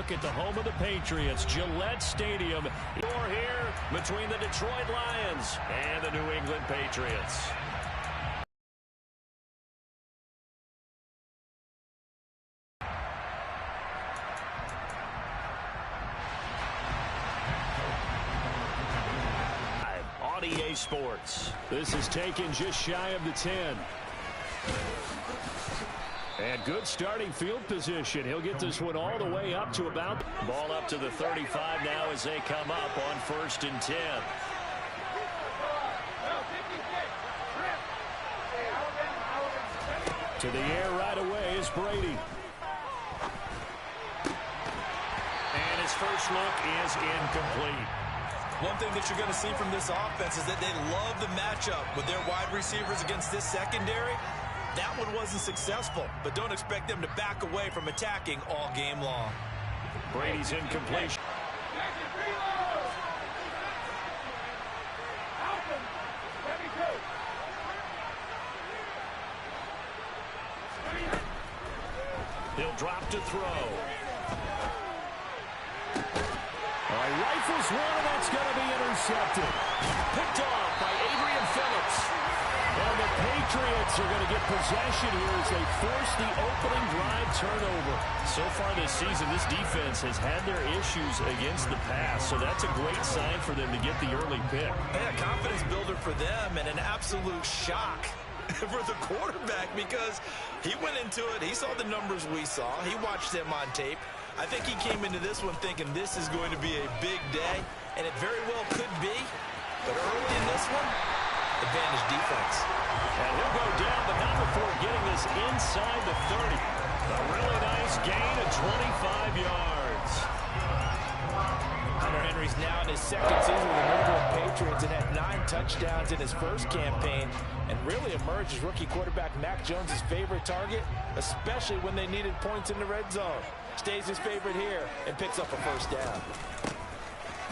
look at the home of the Patriots, Gillette Stadium. We're here between the Detroit Lions and the New England Patriots. On EA Sports. This is taken just shy of the 10. And good starting field position. He'll get this one all the way up to about. Ball up to the 35 now as they come up on 1st and 10. To the air right away is Brady. And his first look is incomplete. One thing that you're going to see from this offense is that they love the matchup with their wide receivers against this secondary. That one wasn't successful, but don't expect them to back away from attacking all game long. Brady's incompletion. He'll drop to throw. Rifles one, and that's going to be intercepted. Picked off by Adrian Phillips. And the Patriots are going to get possession here as they force the opening drive turnover. So far this season, this defense has had their issues against the pass, so that's a great sign for them to get the early pick. A confidence builder for them and an absolute shock for the quarterback because he went into it, he saw the numbers we saw, he watched them on tape. I think he came into this one thinking this is going to be a big day, and it very well could be. But early in this one, advantage defense. And he'll go down, but not before getting this inside the 30. A really nice gain of 25 yards. Hunter Henry's now in his second season with the New England Patriots and had 9 touchdowns in his first campaign and really emerged as rookie quarterback Mac Jones' favorite target, especially when they needed points in the red zone. Stays his favorite here and picks up a first down.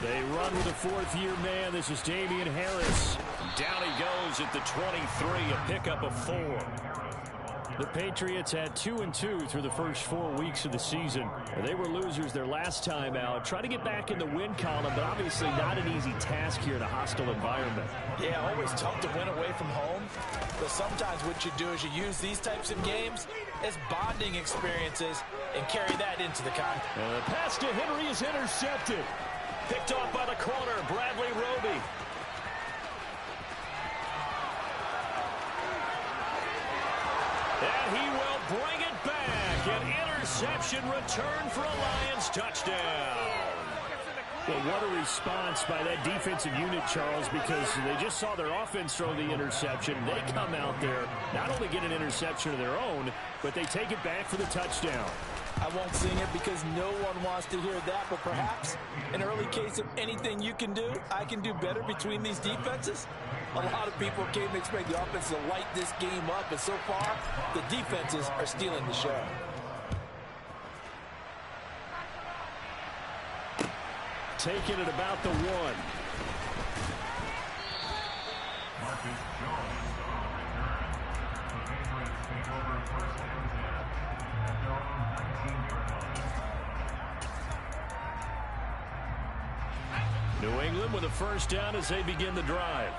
They run with a fourth-year man. This is Damian Harris. Down he goes at the 23, a pickup of 4. The Patriots had 2-2 through the first 4 weeks of the season. They were losers their last time out. Try to get back in the win column, but obviously not an easy task here in a hostile environment. Yeah, always tough to win away from home. But sometimes what you do is you use these types of games as bonding experiences and carry that into the contest. The pass to Henry is intercepted. Picked off by the corner, Bradley Roby. And he will bring it back. An interception return for a Lions touchdown. Well, what a response by that defensive unit, Charles, because they just saw their offense throw the interception. They come out there, not only get an interception of their own, but they take it back for the touchdown. I won't sing it because no one wants to hear that, but perhaps an early case of anything you can do, I can do better between these defenses. A lot of people came to expect the offense to light this game up, but so far, the defenses are stealing the show. Taking it about the 1. New England with a first down as they begin the drive.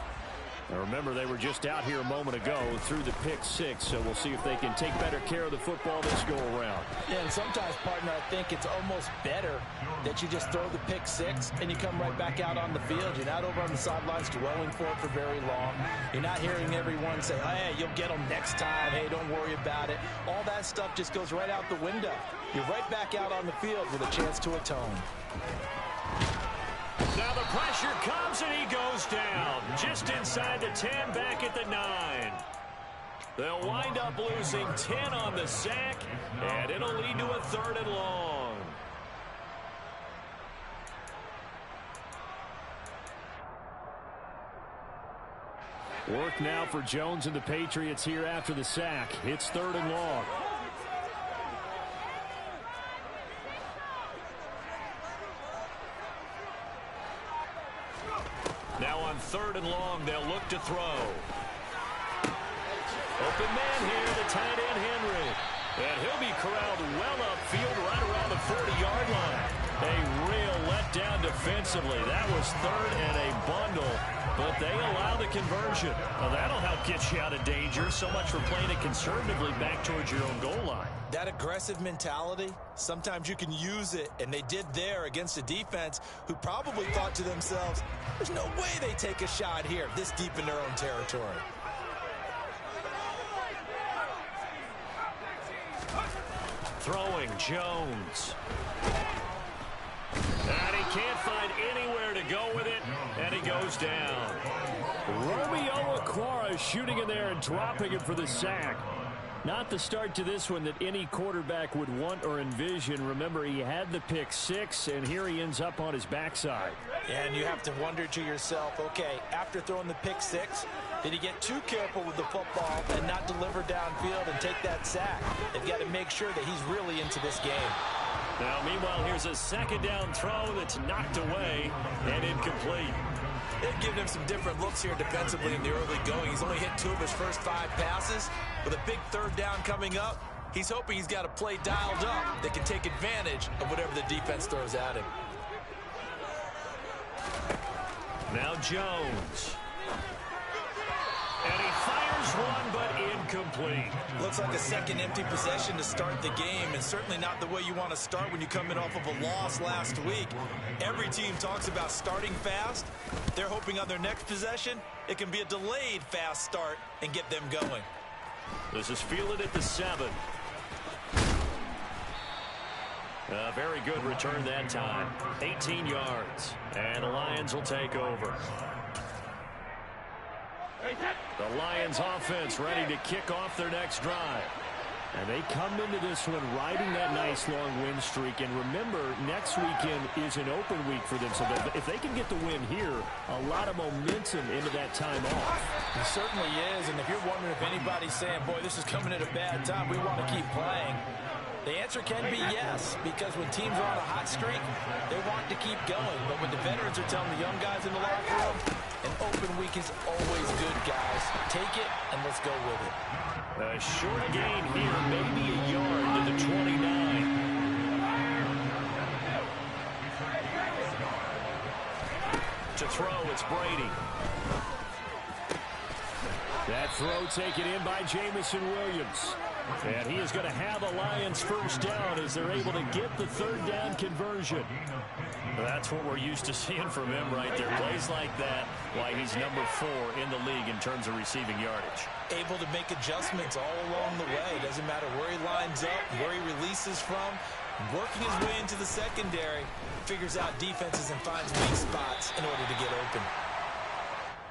Now remember, they were just out here a moment ago through the pick 6, so we'll see if they can take better care of the football this go around. Yeah, and sometimes, partner, I think it's almost better that you just throw the pick 6 and you come right back out on the field. You're not over on the sidelines dwelling for it for very long. You're not hearing everyone say, hey, you'll get them next time. Hey, don't worry about it. All that stuff just goes right out the window. You're right back out on the field with a chance to atone. Now the pressure comes and he goes down. Just inside the 10, back at the 9. They'll wind up losing 10 on the sack, and it'll lead to a 3rd and long. Work now for Jones and the Patriots here after the sack. It's 3rd and long. Now on 3rd and long, they'll look to throw. Open man here, the tight end Henry. And he'll be corralled well upfield right around the 40-yard line. A real letdown defensively. That was third and a bundle, but they allow the conversion. Well, that'll help get you out of danger. So much for playing it conservatively back towards your own goal line. That aggressive mentality, sometimes you can use it, and they did there against a defense who probably thought to themselves, there's no way they take a shot here this deep in their own territory. Throwing Jones. And he can't find anywhere to go with it, and he goes down. Romeo Okwara shooting in there and dropping him for the sack. Not the start to this one that any quarterback would want or envision. Remember, he had the pick six, and here he ends up on his backside. And you have to wonder to yourself, okay, after throwing the pick six, did he get too careful with the football and not deliver downfield and take that sack? They've got to make sure that he's really into this game. Now, meanwhile, here's a second down throw that's knocked away and incomplete. They've given him some different looks here defensively in the early going. He's only hit 2 of his first 5 passes. With a big third down coming up, he's hoping he's got a play dialed up that can take advantage of whatever the defense throws at him. Now Jones. And he fires one, but incomplete. Looks like a second empty possession to start the game, and certainly not the way you want to start when you come in off of a loss last week. Every team talks about starting fast. They're hoping on their next possession, it can be a delayed fast start and get them going. This is fielded at the 7. A very good return that time. 18 yards. And the Lions will take over. The Lions offense ready to kick off their next drive. And they come into this one riding that nice long win streak. And remember, next weekend is an open week for them. So if they can get the win here, a lot of momentum into that time off. It certainly is. And if you're wondering if anybody's saying, boy, this is coming at a bad time, we want to keep playing, the answer can be yes, because when teams are on a hot streak, they want to keep going. But when the veterans are telling the young guys in the locker room, an open week is always good, guys. Take it, and let's go with it. A short gain here, maybe a yard to the 29. To throw, it's Brady. That throw taken in by Jamison Williams. And he is going to have a Lions first down as they're able to get the third down conversion. That's what we're used to seeing from him right there. Plays like that, why he's number 4 in the league in terms of receiving yardage. Able to make adjustments all along the way. Doesn't matter where he lines up, where he releases from. Working his way into the secondary, figures out defenses and finds weak spots in order to get open.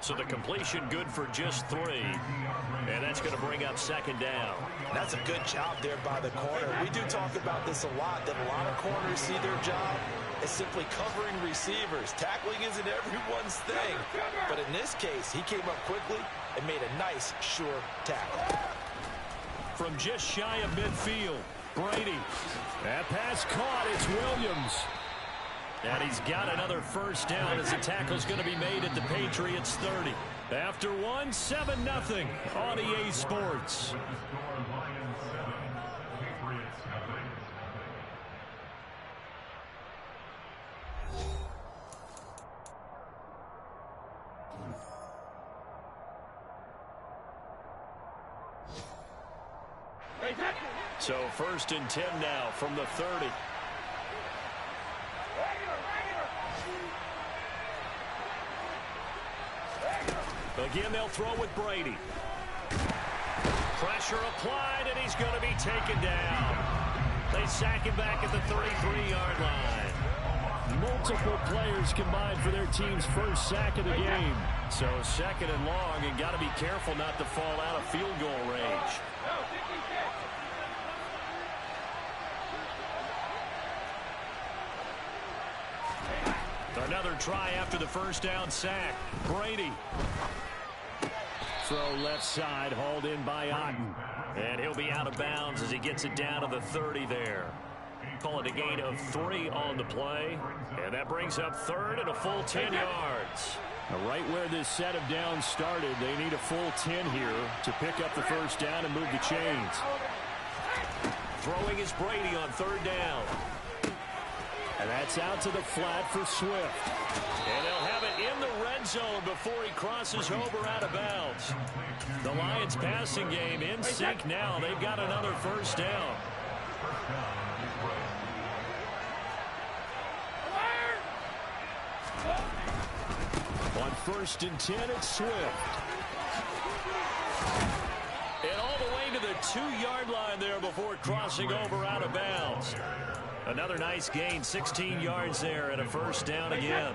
So the completion good for just 3. And that's going to bring up second down. That's a good job there by the corner. We do talk about this a lot, that a lot of corners see their job as simply covering receivers. Tackling isn't everyone's thing. But in this case, he came up quickly and made a nice, sure tackle. From just shy of midfield, Brady. That pass caught. It's Williams. And he's got another first down as the tackle's going to be made at the Patriots 30. After one, 7-0 on EA Sports. So 1st and 10 now from the 30. Again, they'll throw with Brady. Pressure applied, and he's going to be taken down. They sack him back at the 33-yard line. Multiple players combined for their team's first sack of the game. So 2nd and long, and got to be careful not to fall out of field goal range. Another try after the first down sack. Brady. Throw left side, hauled in by Otten. And he'll be out of bounds as he gets it down to the 30 there. Call it a gain of 3 on the play. And that brings up 3rd and a full 10 yards. Now, right where this set of downs started, they need a full 10 here to pick up the first down and move the chains. Throwing is Brady on third down. And that's out to the flat for Swift. And they'll have it in the red zone before he crosses over out of bounds. The Lions passing game in sync now. They've got another first down. On 1st and 10, it's Swift. And all the way to the 2-yard line there before crossing over out of bounds. Another nice gain, 16 yards there and a first down again.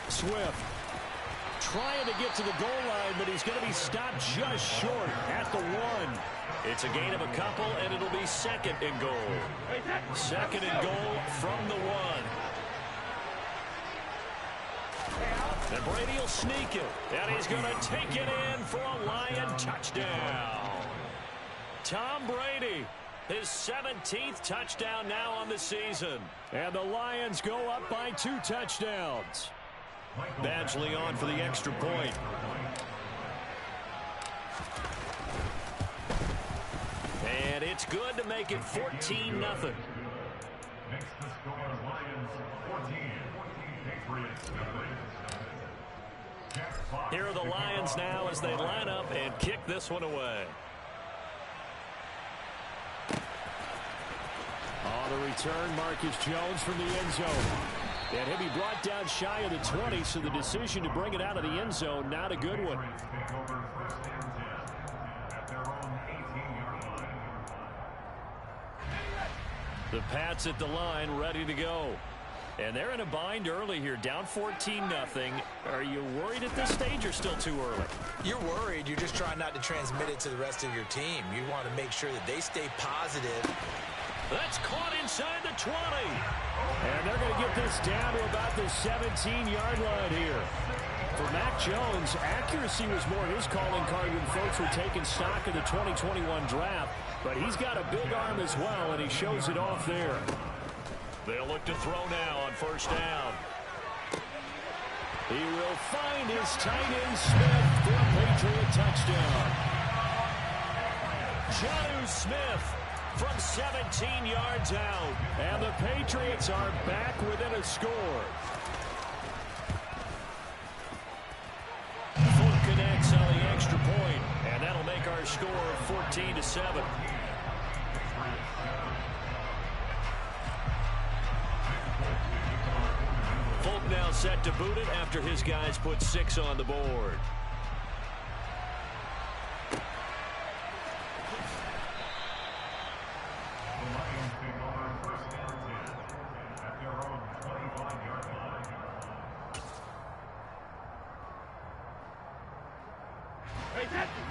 Swift trying to get to the goal line, but he's going to be stopped just short at the 1. It's a gain of a couple, and it'll be 2nd and goal. 2nd and goal from the 1. And Brady will sneak it, and he's going to take it in for a Lion touchdown. Tom Brady, his 17th touchdown now on the season. And the Lions go up by 2 touchdowns. Badgley on for the extra point. And it's good to make it 14-0. Next to score, Lions 14. Here are the Lions now as they line up and kick this one away. On the return, Marcus Jones from the end zone. And he'll be brought down shy of the 20, so the decision to bring it out of the end zone, not a good one. The Pats at the line, ready to go. And they're in a bind early here, down 14-0. Are you worried at this stage or still too early? You're worried. You're just trying not to transmit it to the rest of your team. You want to make sure that they stay positive. That's caught inside the 20. And they're going to get this down to about the 17-yard line here. For Mac Jones, accuracy was more his calling card when folks were taking stock of the 2021 draft. But he's got a big arm as well, and he shows it off there. They'll look to throw now on first down. He will find his tight end Smith for a Patriot touchdown. Jonnu Smith from 17 yards out. And the Patriots are back within a score. Full connects on the extra point, and that'll make our score 14-7. Folk now set to boot it after his guys put 6 on the board.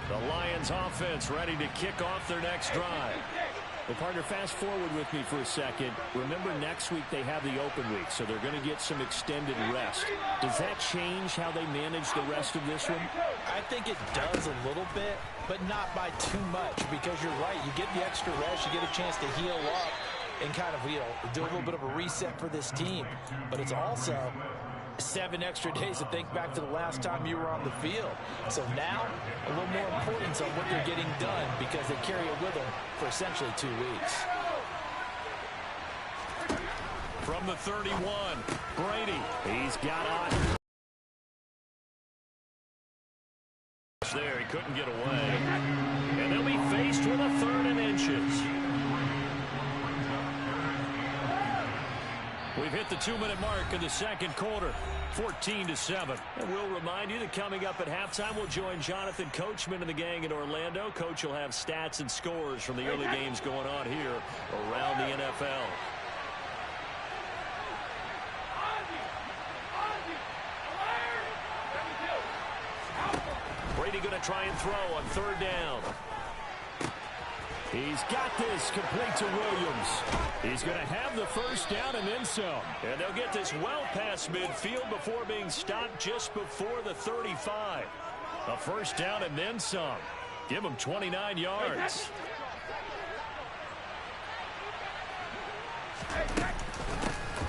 The Lions offense ready to kick off their next drive. Well, partner, fast forward with me for a second. Remember, next week they have the open week, so they're going to get some extended rest. Does that change how they manage the rest of this one? I think it does a little bit, but not by too much, because you're right. You get the extra rest, you get a chance to heal up and kind of, do a little bit of a reset for this team. But it's also 7 extra days to think back to the last time you were on the field. So now, a little more importance on what they're getting done, because they carry it with them for essentially 2 weeks. From the 31, Brady. He's got on. There, he couldn't get away. And they'll be faced with a 3rd and inches. We've hit the 2-minute mark in the second quarter, 14-7. And we'll remind you that coming up at halftime, we'll join Jonathan Coachman and the gang in Orlando. Coach will have stats and scores from the early games going on here around the NFL. Brady going to try and throw on 3rd down. He's got this complete to Williams. He's going to have the first down and then some. And they'll get this well past midfield before being stopped just before the 35. A first down and then some. Give them 29 yards.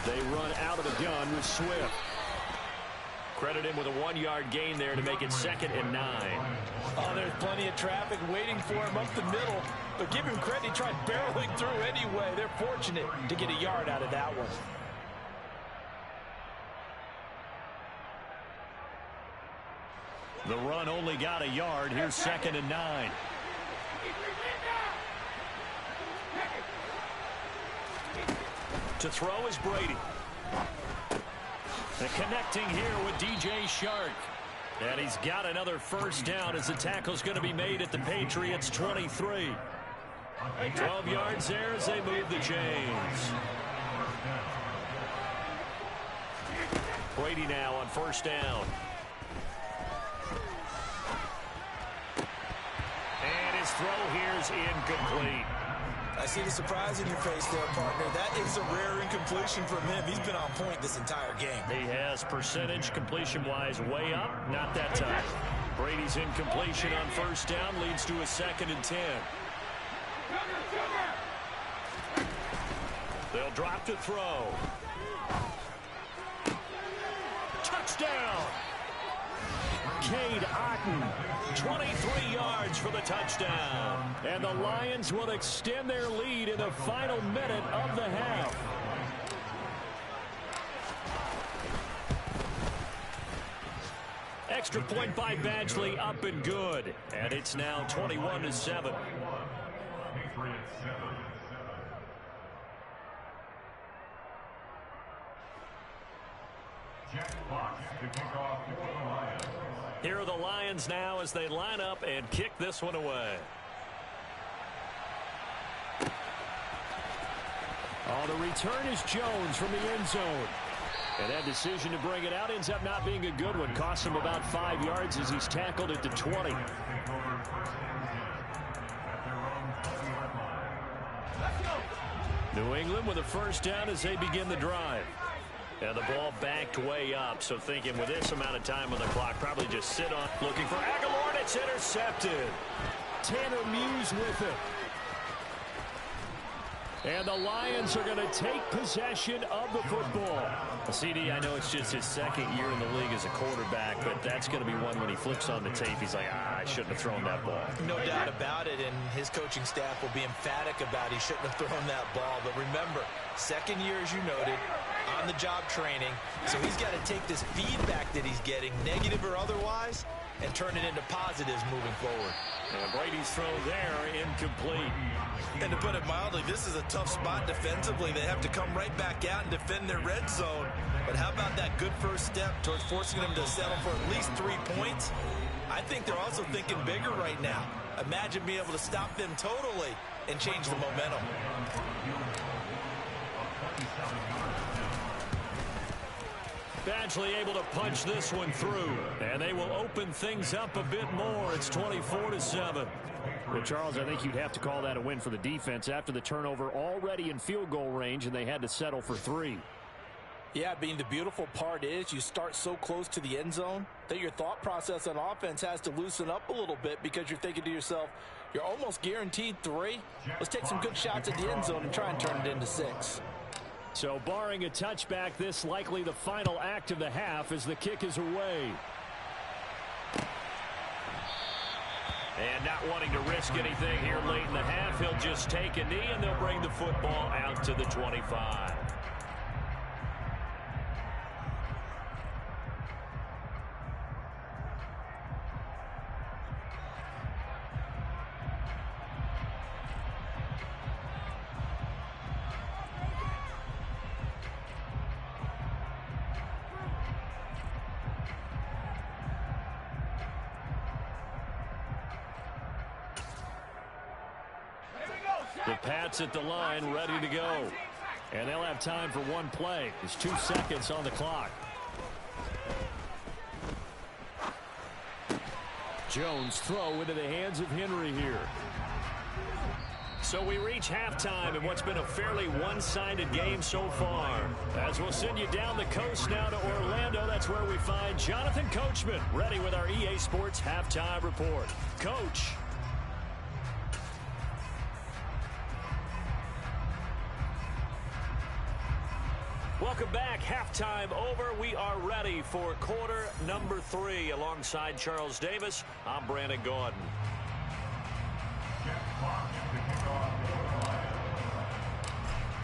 They run out of the gun with Swift. Credit him with a 1-yard gain there to make it 2nd and 9. Oh, there's plenty of traffic waiting for him up the middle. But give him credit, he tried barreling through anyway. They're fortunate to get a yard out of that one. The run only got a yard. Here's 2nd and 9. To throw is Brady. And connecting here with DJ Shark. And he's got another first down as the tackle's going to be made at the Patriots 23. 12 yards there as they move the chains. Brady now on first down. And his throw here is incomplete. I see the surprise in your face there, partner. That is a rare incompletion from him. He's been on point this entire game. He has percentage completion-wise way up. Not that time. Brady's incompletion on first down leads to a 2nd and 10. They'll drop to throw. Touchdown! Cade Otton, 23 yards for the touchdown. And the Lions will extend their lead in the final minute of the half. Extra point by Badgley, up and good. And it's now 21-7. Here are the Lions now as they line up and kick this one away. Oh, the return is Jones from the end zone. And that decision to bring it out ends up not being a good one. Costs him about 5 yards as he's tackled at the 20. New England with a first down as they begin the drive. And the ball backed way up, so thinking with this amount of time on the clock, probably just sit on. Looking for Aguilar, and it's intercepted. Tanner Muse with it. And the Lions are going to take possession of the football. CD, I know it's just his 2nd year in the league as a quarterback, but that's going to be one when he flips on the tape. He's like, I shouldn't have thrown that ball. No doubt about it, and his coaching staff will be emphatic about he shouldn't have thrown that ball. But remember, 2nd year, as you noted, on-the-job training. So he's got to take this feedback that he's getting, negative or otherwise, and turn it into positives moving forward. And Brady's throw there, incomplete. And to put it mildly, this is a tough spot defensively. They have to come right back out and defend their red zone. But how about that good first step towards forcing them to settle for at least 3 points? I think they're also thinking bigger right now. Imagine being able to stop them totally and change the momentum. Badgley able to punch this one through, and they will open things up a bit more. It's 24-7. Well, Charles, I think you'd have to call that a win for the defense after the turnover already in field goal range, and they had to settle for 3. Yeah, being the beautiful part is you start so close to the end zone that your thought process on offense has to loosen up a little bit because you're thinking to yourself, you're almost guaranteed 3. Let's take some good shots at the end zone and try and turn it into 6. So barring a touchback, this likely the final act of the half as the kick is away. And not wanting to risk anything here late in the half, he'll just take a knee and they'll bring the football out to the 25. The Pats at the line, ready to go. And they'll have time for one play. There's 2 seconds on the clock. Jones throw into the hands of Henry here. So we reach halftime in what's been a fairly one-sided game so far. As we'll send you down the coast now to Orlando, that's where we find Jonathan Coachman, ready with our EA Sports Halftime Report. Coach. Welcome back. Halftime over. We are ready for quarter number 3. Alongside Charles Davis, I'm Brandon Gaudin.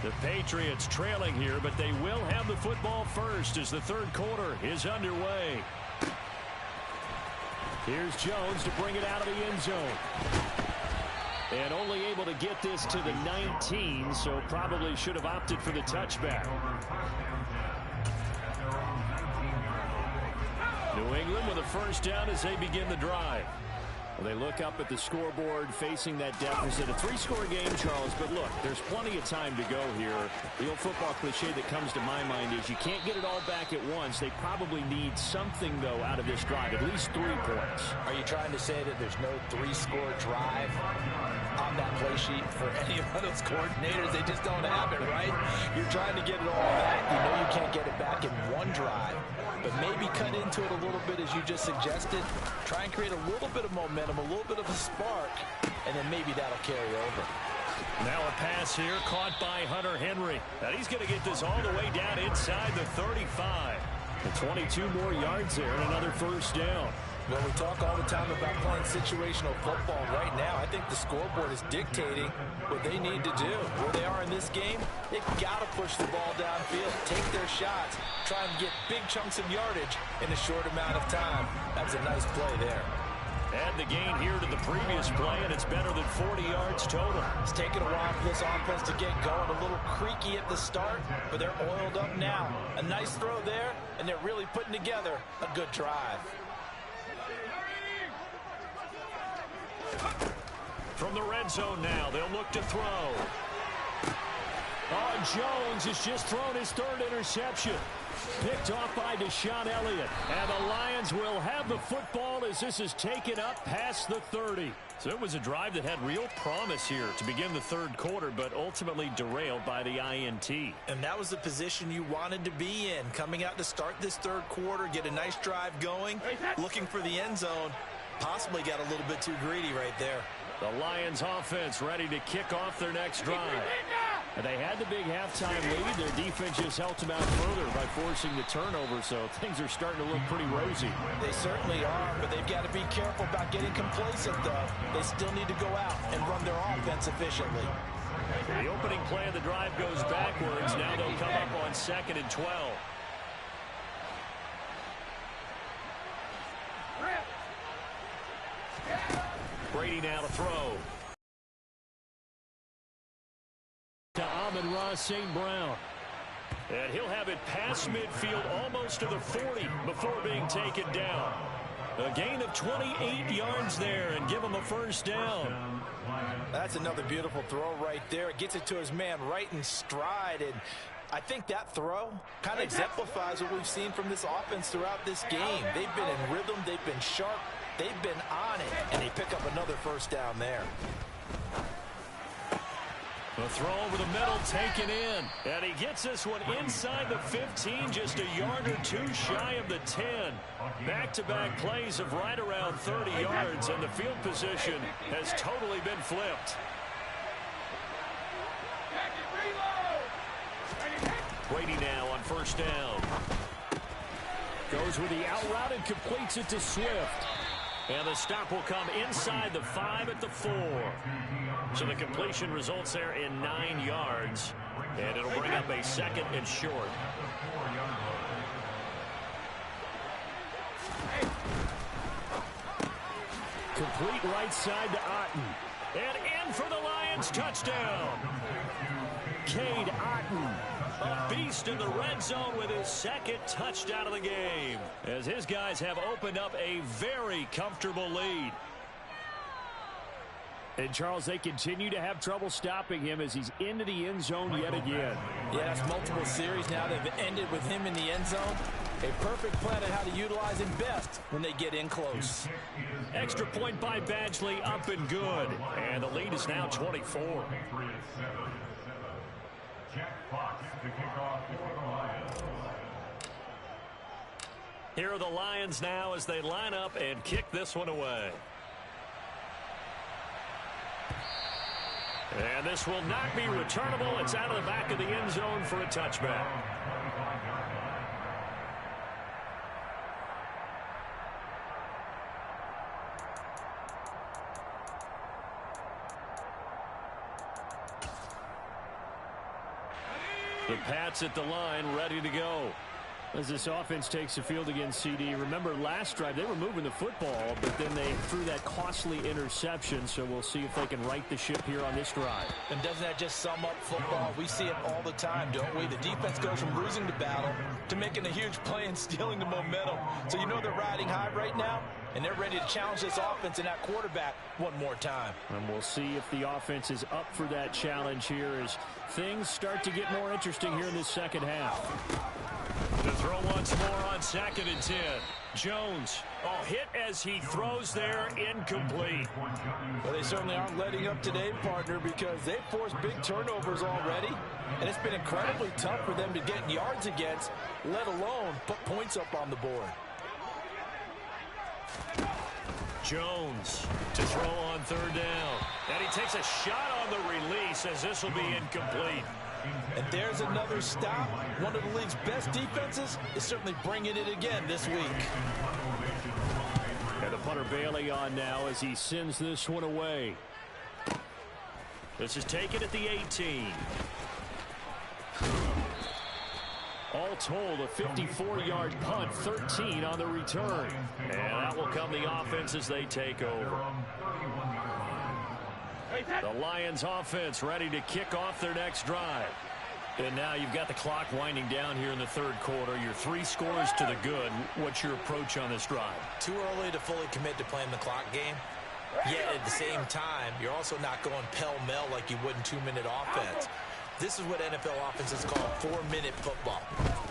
The Patriots trailing here, but they will have the football first as the third quarter is underway. Here's Jones to bring it out of the end zone. And only able to get this to the 19, so probably should have opted for the touchback. New England with a first down as they begin the drive. Well, they look up at the scoreboard facing that deficit. A 3-score game, Charles, but look, there's plenty of time to go here. The old football cliche that comes to my mind is you can't get it all back at once. They probably need something, though, out of this drive, at least 3 points. Are you trying to say that there's no 3-score drive on that play sheet for any of those coordinators? They just don't have it, right? You're trying to get it all back. You know you can't get it back in one drive, but maybe cut into it a little bit as you just suggested. Try and create a little bit of momentum, a little bit of a spark, and then maybe that'll carry over. Now a pass here caught by Hunter Henry. And he's going to get this all the way down inside the 35. And 22 more yards there and another first down. Well, we talk all the time about playing situational football. Right now, I think the scoreboard is dictating what they need to do. Where they are in this game, they've got to push the ball downfield, take their shots, try and get big chunks of yardage in a short amount of time. That's a nice play there. Add the gain here to the previous play, and it's better than 40 yards total. It's taken a while for this offense to get going. A little creaky at the start, but they're oiled up now. A nice throw there, and they're really putting together a good drive. From the red zone now, they'll look to throw. Oh, Jones has just thrown his 3rd interception. Picked off by Deshaun Elliott. And the Lions will have the football as this is taken up past the 30. So it was a drive that had real promise here to begin the third quarter, but ultimately derailed by the INT. And that was the position you wanted to be in. Coming out to start this third quarter, get a nice drive going, looking for the end zone. Possibly got a little bit too greedy right there. The Lions offense ready to kick off their next drive. And they had the big halftime lead. Their defense just helped them out further by forcing the turnover, so things are starting to look pretty rosy. They certainly are, but they've got to be careful about getting complacent, though. They still need to go out and run their offense efficiently. The opening play of the drive goes backwards. Now they'll come up on 2nd and 12. Brady now to throw. To Amon-Ra St. Brown. And he'll have it past midfield almost to the 40 before being taken down. A gain of 28 yards there and give him a first down. That's another beautiful throw right there. It gets it to his man right in stride. And I think that throw kind of exemplifies what we've seen from this offense throughout this game. They've been in rhythm. They've been sharp. They've been on it. And they pick up another first down there. The throw over the middle taken in. And he gets this one inside the 15, just a yard or two shy of the 10. Back-to-back plays of right around 30 yards, and the field position has totally been flipped. Brady now on first down. Goes with the out route and completes it to Swift. And the stop will come inside the 5 at the 4. So the completion results there in 9 yards. And it'll bring up a 2nd and short. Complete right side to Otten. And in for the Lions touchdown. Cade Otten, a beast in the red zone with his 2nd touchdown of the game, as his guys have opened up a very comfortable lead. And, Charles, they continue to have trouble stopping him as he's into the end zone yet again. Yeah, it's multiple series now that have ended with him in the end zone. A perfect plan on how to utilize him best when they get in close. Extra point by Badgley, up and good. And the lead is now 24. Here are the Lions now as they line up and kick this one away. And this will not be returnable. It's out of the back of the end zone for a touchback. The Pats at the line, ready to go. As this offense takes the field against CD, remember last drive they were moving the football, but then they threw that costly interception, so we'll see if they can right the ship here on this drive. And doesn't that just sum up football? We see it all the time, don't we? The defense goes from losing the battle to making a huge play and stealing the momentum. So you know they're riding high right now, and they're ready to challenge this offense and that quarterback one more time. And we'll see if the offense is up for that challenge here as things start to get more interesting here in this second half. To throw once more on 2nd and 10. Jones. Oh, hit as he throws there, incomplete. Well, they certainly aren't letting up today, partner, because they've forced big turnovers already, and it's been incredibly tough for them to get yards against, let alone put points up on the board. Jones to throw on 3rd down. And he takes a shot on the release as this will be incomplete. And there's another stop. One of the league's best defenses is certainly bringing it again this week. And the punter Bailey on now as he sends this one away. This is taken at the 18. All told, a 54-yard punt, 13 on the return. And that will come the offense as they take over. The Lions offense ready to kick off their next drive. And now you've got the clock winding down here in the 3rd quarter. Your 3 scores to the good. What's your approach on this drive? Too early to fully commit to playing the clock game. Yet at the same time, you're also not going pell-mell like you would in 2-minute offense. This is what NFL offenses call 4-minute football.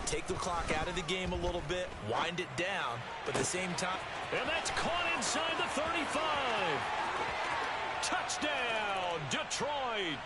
Take the clock out of the game a little bit, wind it down, but at the same time... And that's caught inside the 35. Touchdown, Detroit.